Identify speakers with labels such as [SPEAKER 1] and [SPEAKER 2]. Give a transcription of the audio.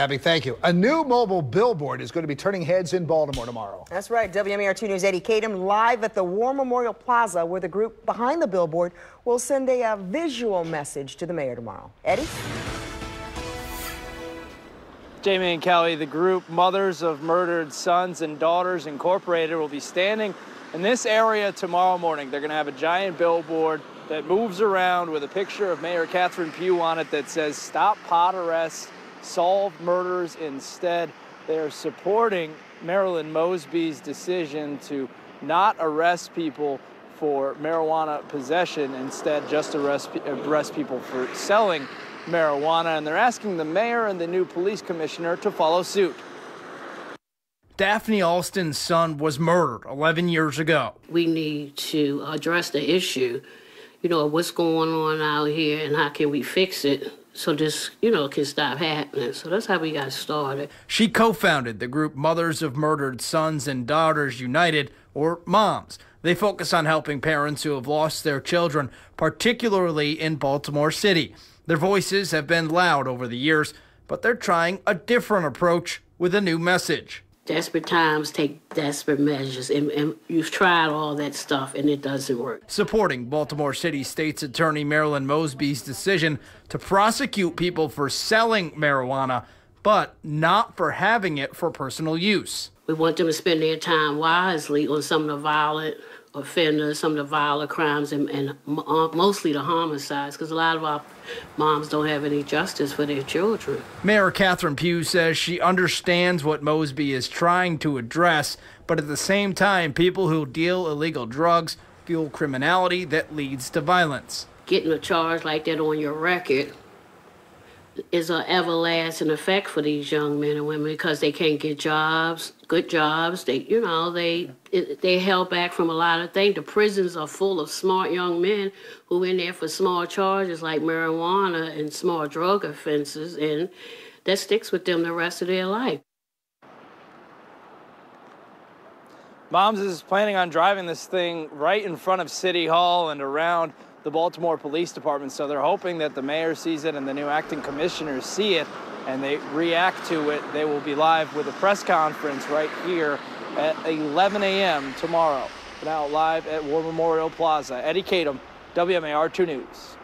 [SPEAKER 1] Abby, thank you. A new mobile billboard is going to be turning heads in Baltimore tomorrow.
[SPEAKER 2] That's right. WMAR2 News' Eddie Kadam live at the War Memorial Plaza, where the group behind the billboard will send a visual message to the mayor tomorrow. Eddie?
[SPEAKER 3] Jamie and Kelly, the group Mothers of Murdered Sons and Daughters Incorporated will be standing in this area tomorrow morning. They're going to have a giant billboard that moves around with a picture of Mayor Catherine Pugh on it that says, "Stop pot arrests, solve murders instead." They are supporting Marilyn Mosby's decision to not arrest people for marijuana possession, instead just arrest people for selling marijuana. And they're asking the mayor and the new police commissioner to follow suit.
[SPEAKER 4] Daphne Alston's son was murdered 11 years ago.
[SPEAKER 5] We need to address the issue, what's going on out here and how can we fix it so this, can stop happening. So that's how we got started.
[SPEAKER 4] She co-founded the group Mothers of Murdered Sons and Daughters United, or MOMS. They focus on helping parents who have lost their children, particularly in Baltimore City. Their voices have been loud over the years, but they're trying a different approach with a new message.
[SPEAKER 5] Desperate times take desperate measures, and you've tried all that stuff, and it doesn't work.
[SPEAKER 4] Supporting Baltimore City State's Attorney Marilyn Mosby's decision to prosecute people for selling marijuana, but not for having it for personal use.
[SPEAKER 5] We want them to spend their time wisely on some of the violent offenders, some of the violent crimes, and mostly the homicides, because a lot of our moms don't have any justice for their children.
[SPEAKER 4] Mayor Catherine Pugh says she understands what Mosby is trying to address, but at the same time, people who deal illegal drugs fuel criminality that leads to violence.
[SPEAKER 5] Getting a charge like that on your record is an everlasting effect for these young men and women because they can't get jobs, good jobs. They're held back from a lot of things. The prisons are full of smart young men who are in there for small charges like marijuana and small drug offenses, and that sticks with them the rest of their life.
[SPEAKER 3] Moms is planning on driving this thing right in front of City Hall and around the Baltimore Police Department, so they're hoping that the mayor sees it and the new acting commissioners see it and they react to it. They will be live with a press conference right here at 11 a.m. tomorrow. Now live at War Memorial Plaza. Eddie Kadam, WMAR 2 News.